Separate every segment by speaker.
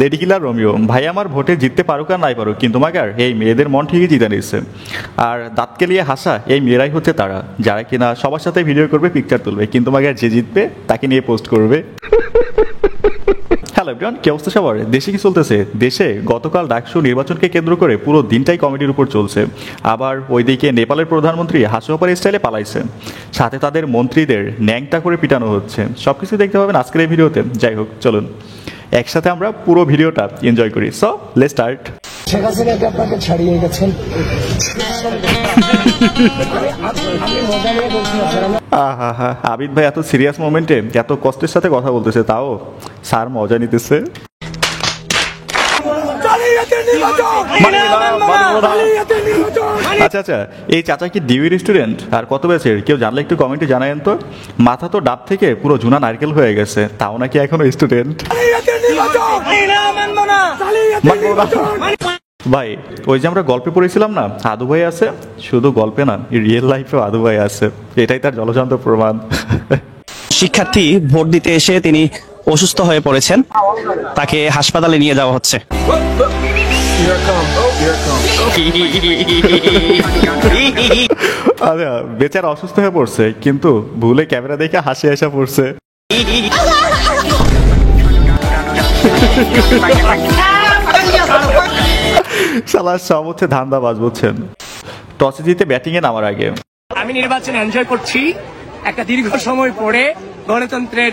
Speaker 1: Lady killer Romeo ভাই আমার ভোটে জিততে পারুক আর নাই পারুক, কিন্তু মাগার এই মেয়েদের মন ঠিকই জিতে নিচ্ছে। আর দাঁতকে লিয়ে হাসা এই মেয়েরাই হচ্ছে তারা, যারা কিনা সবার সাথে ভিডিও করবে, পিকচার তুলবে, কিন্তু মাগার যে জিতবে তাকে নিয়ে পোস্ট করবে। হ্যালো এভরিওয়ান, কি অবস্থা সবার? দেশে কি চলতেছে? দেশে গতকাল ডাকসু নির্বাচনকে কেন্দ্র করে পুরো দিনটাই কমেডির উপর চলছে। আবার ওইদিকে নেপালের প্রধানমন্ত্রী হাসিপার স্টাইলে পালাইছে, সাথে তাদের মন্ত্রীদের ন্যাংটা করে পিটানো হচ্ছে। সবকিছু দেখতে পাবেন আজকের এই ভিডিওতে। যাই হোক, চলুন একসাথে আমরা পুরো ভিডিওটা এনজয় করি। So let's start.
Speaker 2: Sheikh Hasina আপনাকে ছাড়িয়ে গেছেন।
Speaker 1: আবিদ ভাই এত সিরিয়াস মোমেন্টে এত কষ্টের সাথে কথা বলতেছে, তাও স্যার মজা নিতেছে। আচ্ছা আচ্ছা, এই চাচা কি ডিউই স্টুডেন্ট? আর কত ব্যাচের কেউ জানলে একটু কমেন্টে জানায়েন তো। মাথা তো ডাব থেকে পুরো ঝুনা নারকেল হয়ে গেছে, তাও নাকি এখনো স্টুডেন্ট। ভাই ওই যে আমরা গল্পে পড়েছিলাম না, আদু ভাই আছে, শুধু গল্পে না, রিয়েল লাইফেও আদু ভাই আছে, এটাই তার জলজান্ত প্রমাণ।
Speaker 3: শিক্ষার্থী ভোট দিতে এসে তিনি অসুস্থ হয়ে পড়েছেন, তাকে হাসপাতালে নিয়ে যাওয়া হচ্ছে।
Speaker 1: আচ্ছা, বেচারা অসুস্থ হয়ে পড়ছে, কিন্তু ভুলে ক্যামেরা দেখে হাসি আসা পড়ছে। শালার সব হচ্ছে ধান্দাবাজ, বুঝছেন? টসে জিতে ব্যাটিং এ নামার আগে
Speaker 4: আমি নির্বাচন এনজয় করছি। একটা দীর্ঘ সময় পরে গণতন্ত্রের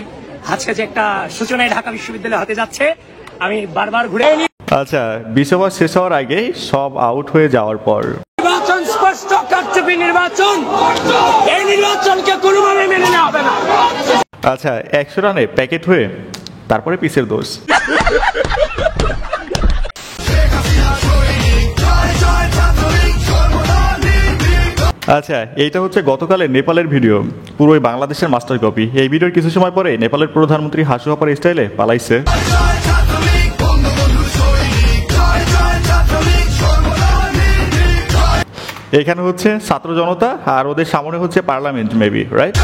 Speaker 4: আছে যে একটা সূচনায় ঢাকা বিশ্ববিদ্যালয় হতে যাচ্ছে। আমি বারবার ঘুরে
Speaker 1: আচ্ছা, বিশ্বকাপ শেষ হওয়ার আগে সব আউট হয়ে যাওয়ার পর
Speaker 4: নির্বাচন স্পষ্ট কারচুপি নির্বাচন, এই নির্বাচনকে কোনোভাবে মেনে নেওয়া হবে না।
Speaker 1: আচ্ছা, 100 রানে প্যাকেট হয়ে তারপরে পিসের দোষ। আচ্ছা, এইটা হচ্ছে গতকালের নেপালের ভিডিও, পুরোই বাংলাদেশের মাস্টার কপি। এই ভিডিওর কিছু সময় পরে নেপালের প্রধানমন্ত্রী হাসিপার স্টাইলে পালাইছে। এখানে হচ্ছে ছাত্র জনতা, আর ওদের সামনে হচ্ছে পার্লামেন্ট মেবি, রাইট?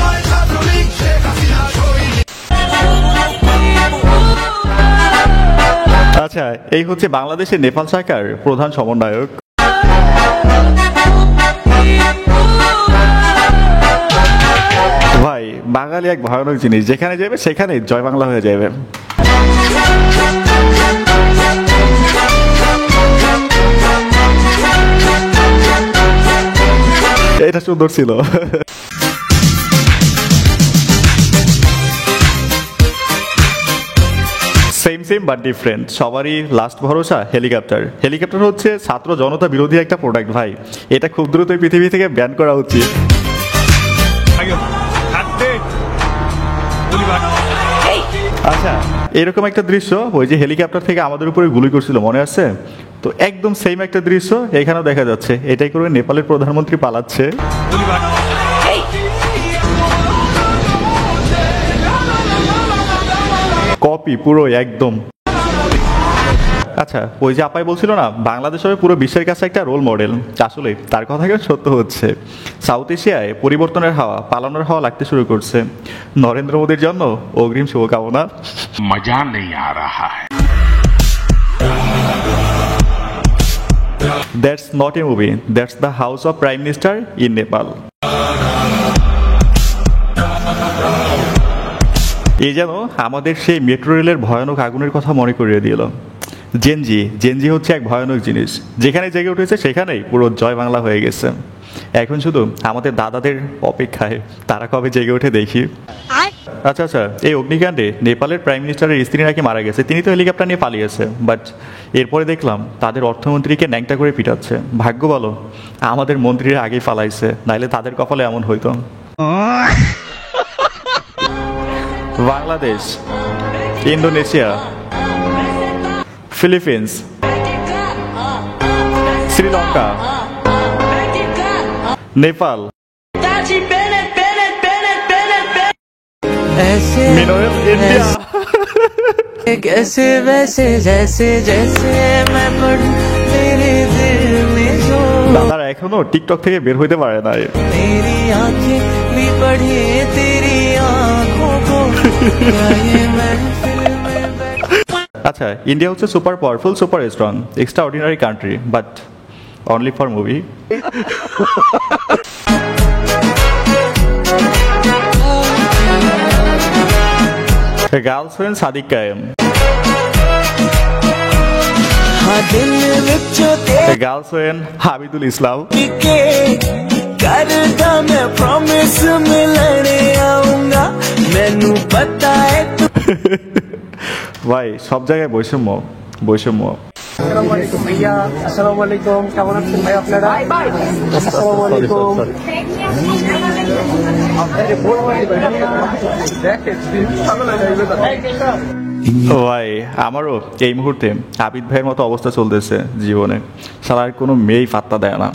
Speaker 1: আচ্ছা, এই হচ্ছে বাংলাদেশের নেপাল শাখার প্রধান সমন্বয়ক। ভাই বাঙালি এক ভয়ানক জিনিস, যেখানে যাবে সেখানে জয় বাংলা হয়ে যাবে। এটা সুন্দর ছিল। Same same but different. সবারই লাস্ট ভরসা হেলিকপ্টার। হেলিকপ্টার হচ্ছে ছাত্র জনতা বিরোধী একটা প্রোডাক্ট ভাই, এটা খুব দ্রুত পৃথিবী থেকে ব্যান করা উচিত। আচ্ছা, এরকম একটা দৃশ্য ওই যে হেলিকপ্টার থেকে আমাদের উপরে গুলি করছিল, মনে আছে তো? একদম সেম একটা দৃশ্য এখানেও দেখা যাচ্ছে। এটাই করে নেপালের প্রধানমন্ত্রী পালাচ্ছে। কপি পুরো একদম। আচ্ছা, ওই যে আপাই বলছিল না বাংলাদেশ হবে পুরো বিশ্বের কাছে একটা রোল মডেল, আসলে তার কথা কেন সত্য হচ্ছে। সাউথ এশিয়ায় পরিবর্তনের হাওয়া, পালানোর হাওয়া লাগতে শুরু করছে। নরেন্দ্র মোদীর জন্য অগ্রিম শুভকামনা।
Speaker 5: মজা নেই আ রাহা হ্যায়।
Speaker 1: That's not a movie, that's the house of Prime Minister in Nepal. এই যেন আমাদের সেই মেট্রো রেলের ভয়ানক আগুনের কথা মনে করিয়ে দিল। জেনজি হচ্ছে এক ভয়ানক জিনিস, যেখানে জেগে উঠেছে সেখানেই পুরো জয় বাংলা হয়ে গেছে। এখন শুধু আমাদের দাদাদের অপেক্ষায় তারা কবে জেগে ওঠে দেখি। আচ্ছা আচ্ছা, এই অগ্নিকাণ্ডে নেপালের প্রাইম মিনিস্টারের স্ত্রী নাকি মারা গেছে। তিনি তো হেলিকপ্টার নিয়ে পালিয়েছে, বাট এরপরে দেখলাম তাদের অর্থমন্ত্রীকে ন্যাংটা করে পিটাচ্ছে। ভাগ্য বলো আমাদের মন্ত্রীরা আগেই পালাইছে, নাইলে তাদের কপালে এমন হইতো। Bangladesh, Indonesia, Philippines, Sri Lanka, Nepal, India.
Speaker 6: कैसे वैसे जैसे जैसे मैं पढ़ूं तेरे दिल में जो।
Speaker 1: দাদারা এখনো টিকটক থেকে বের হইতে পারে না।
Speaker 6: मेरी आंखें भी पढ़े तेरी आंखों को। क्या ये महफिल में
Speaker 1: আচ্ছা, ইন্ডিয়া হচ্ছে super powerful, super strong, extraordinary country, but only for movie. Girlfriend সাদিক কায়েম,
Speaker 6: हाँ दिल विचों तेरे
Speaker 1: গার্লফ্রেন্ড হাবিদুল ইসলাম,
Speaker 6: के करदा मैं प्रॉमिस मिलने आऊंगा मैनू पता है तू
Speaker 1: ভাই সব জায়গায় বৈষম্য বৈষম্য।
Speaker 4: আসসালামু আলাইকুম ভাইয়া, আসসালামু আলাইকুম, কেমন আছেন ভাই আপনারা? আসসালামু আলাইকুম।
Speaker 1: ভাই আমারও এই মুহূর্তে আবিদ ভাইয়ের মতো অবস্থা চলতেছে জীবনে, সালার কোনো মেয়েই পাত্তা দেয় না।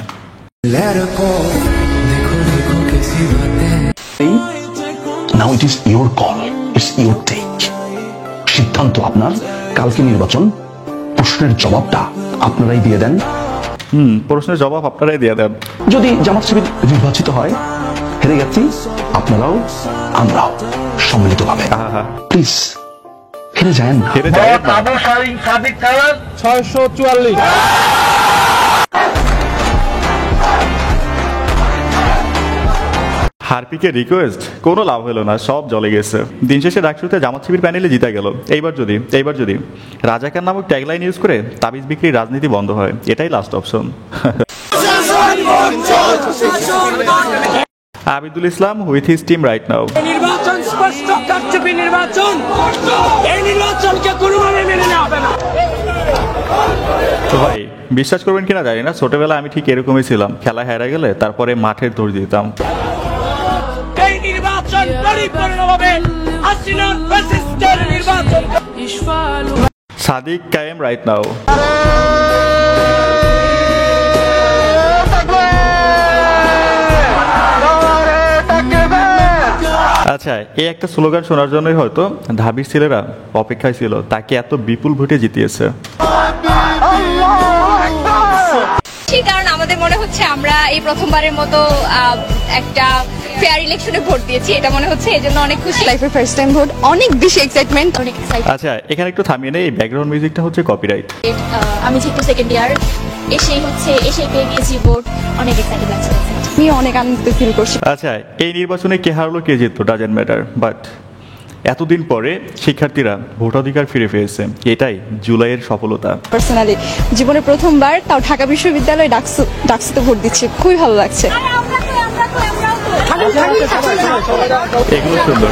Speaker 7: Now it is your call, it's your take. সিদ্ধান্ত আপনার। কালকে নির্বাচন, প্রশ্নের জবাবটা আপনারাই দিয়ে দেন।
Speaker 1: প্রশ্নের জবাব আপনারাই দিয়ে দেন।
Speaker 7: যদি জামাত শিবির নির্বাচিত হয়, হেরে গেছি আপনারাও আমরাও সম্মিলিতভাবে।
Speaker 1: আহা,
Speaker 7: প্লিজ হেরে যায়েন না।
Speaker 1: হেরে যায় না। হারপিকে রিকোয়েস্ট কোনো লাভ হলো না, সব জলে গেছে। দিন শেষে ডাকসুতে জামাত শিবির প্যানেলে জিতে গেল। এইবার যদি রাজাকার নামক ট্যাগলাইন ইউজ করে তাবিজ বিক্রির রাজনীতি বন্ধ হয়, এটাই last option. Abidul Islam with his team right now.
Speaker 4: নির্বাচন স্পষ্ট কারচুপি নির্বাচন, এই নির্বাচনকে কোনোভাবে মেনে নেওয়া হবে না।
Speaker 1: তো ভাই বিশ্বাস করবেন কিনা জানি না, ছোটবেলা আমি ঠিক এরকমই ছিলাম। খেলা হেরা গেলে তারপরে মাঠের দৌড় দিতাম।
Speaker 4: এই নির্বাচন পরিপূর্ণভাবে হাসিনার ফ্যাসিস্টের নির্বাচন।
Speaker 1: সাদিক কায়েম রাইট নাও। আচ্ছা, এই একটা স্লোগান শোনার জন্যই হয়তো ঢাবির ছেলেরা অপেক্ষায় ছিল, তাকে এত বিপুল ভোটে জিতিয়েছে।
Speaker 8: কারণ আমাদের মনে হচ্ছে আমরা এই প্রথমবারের মতো একটা ফেয়ার ইলেকশনে ভোট দিয়েছি, এটা মনে হচ্ছে এই জন্য অনেক খুশি। লাইফের ফার্স্ট টাইম ভোট, অনেক বেশি এক্সাইটমেন্ট, অনেক এক্সাইটেড।
Speaker 1: আচ্ছা, এখানে একটু থামিয়ে নেই, এই ব্যাকগ্রাউন্ড মিউজিকটা হচ্ছে কপিরাইট।
Speaker 8: আমি যেহেতু সেকেন্ড ইয়ার এসে পেয়ে গিয়েছি ভোট, অনেক এক্সাইটেড লাগছে, আমি অনেক আনন্দিত ফিল করছি।
Speaker 1: আচ্ছা, এই নির্বাচনে কে হারলো কে জিতলো ডাজেন্ট ম্যাটার, বাট এতদিন পরে শিক্ষার্থীরা ভোটাধিকার ফিরে পেয়েছে, এটাই জুলাইয়ের সফলতা।
Speaker 8: পার্সোনালি জীবনে প্রথমবার তাও ঢাকা বিশ্ববিদ্যালয়ে ডাকসুতে ভোট দিচ্ছি, খুবই ভালো লাগছে।
Speaker 1: এগুলো সুন্দর।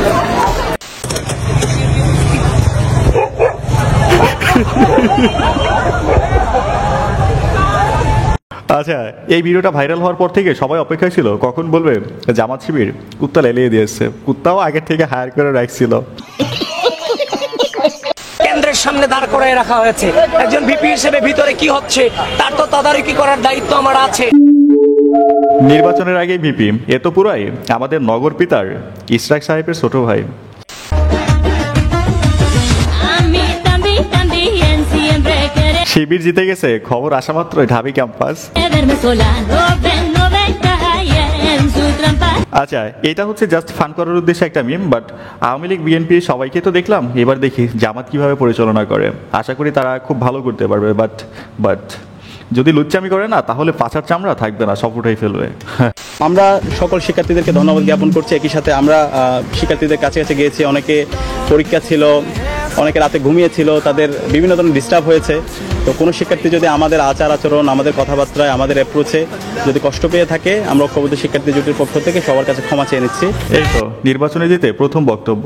Speaker 1: আচ্ছা, এই ভিডিওটা ভাইরাল হওয়ার পর থেকে সবাই অপেক্ষায় ছিল কখন বলবে জামাত শিবির কুত্তা লেলিয়ে দিয়েছে। কুত্তাও আগের থেকে হায়ার করে রাখছিল।
Speaker 4: কেন্দ্রের সামনে দাঁড় করায় রাখা হয়েছে, একজন ভিপি হিসেবে ভিতরে কি হচ্ছে তার তো তদারকি করার দায়িত্ব আমার আছে।
Speaker 1: নির্বাচনের আগে ভিপি, এ তো পুরাই আমাদের নগর পিতার ইশরাক সাহেবের ছোট ভাই। শিবির জিতে গেছে খবর আসা মাত্রই ঢাবি ক্যাম্পাস। আচ্ছা, এটা হচ্ছে জাস্ট ফান করার উদ্দেশ্যে একটা মিম, বাট আওয়ামী লীগ বিএনপি সবাইকে তো দেখলাম, এবার দেখি জামাত কিভাবে পরিচালনা করে। আশা করি তারা খুব ভালো করতে পারবে, বাট যদি লুচ্চামি করে না, তাহলে পাছার চামড়া থাকবে না, সব উঠাই ফেলবে।
Speaker 3: আমরা সকল শিক্ষার্থীদেরকে ধন্যবাদ জ্ঞাপন করছি। একই সাথে আমরা শিক্ষার্থীদের কাছে কাছে গিয়েছি, অনেকে পরীক্ষা ছিল, অনেকে রাতে ঘুমিয়েছিল, তাদের বিভিন্ন ধরনের ডিস্টার্ব হয়েছে। তো কোনো শিক্ষার্থী যদি আমাদের আচার আচরণ, আমাদের কথাবার্তায়, আমাদের অ্যাপ্রোচে যদি কষ্ট পেয়ে থাকে, আমরা ঐক্যবদ্ধ শিক্ষার্থী জোটের পক্ষ থেকে সবার কাছে ক্ষমা চেয়ে নিচ্ছি।
Speaker 1: এই তো নির্বাচনে জিতে প্রথম বক্তব্য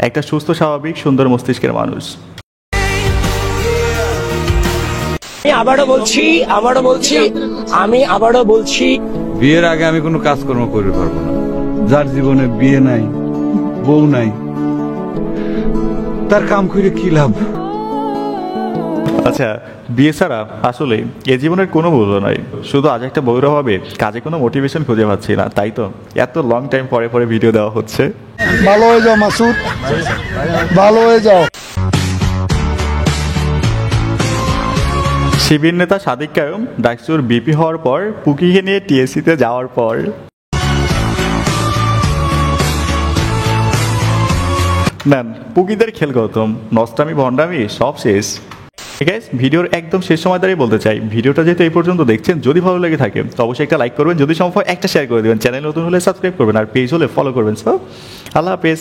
Speaker 1: একটা সুস্থ স্বাভাবিক সুন্দর মস্তিষ্কের মানুষ।
Speaker 4: আমি আবারও বলছি
Speaker 9: বিয়ের আগে আমি কোনো কাজকর্ম করতে পারবো না। যার জীবনে বিয়ে নাই, বউ নাই, তার কাম করে কি লাভ?
Speaker 1: আচ্ছা, বিয়ে ছাড়া আসলে এ জীবনের কোনো মূল্য নাই। শুধু আজ একটা বউর অভাবে কাজে কোনো মোটিভেশন খুঁজে পাচ্ছি না, তাই তো এত লং টাইম পরে পরে ভিডিও দেওয়া হচ্ছে।
Speaker 2: ভালো হয়ে যাও মাসুদ, ভালো হয়ে যাও।
Speaker 1: শিবির নেতা সাদিক কায়েম ডাকসুর বিপি হওয়ার পর পুকিকে নিয়ে টিএসসিতে যাওয়ার পর নেন পুকিদের খেল গৌতম, নষ্টামি ভণ্ডামি সব শেষ। গাইস ভিডিওর একদম শেষ সময় দাঁড়িয়ে বলতে চাই, ভিডিওটা যেহেতু এই পর্যন্ত দেখছেন, যদি ভালো লেগে থাকে তো অবশ্যই একটা লাইক করবেন, যদি সম্ভব একটা শেয়ার করে দেবেন, চ্যানেল নতুন হলে সাবস্ক্রাইব করবেন, আর পেজ হলে ফলো করবেন। সো আল্লাহ হাফেজ।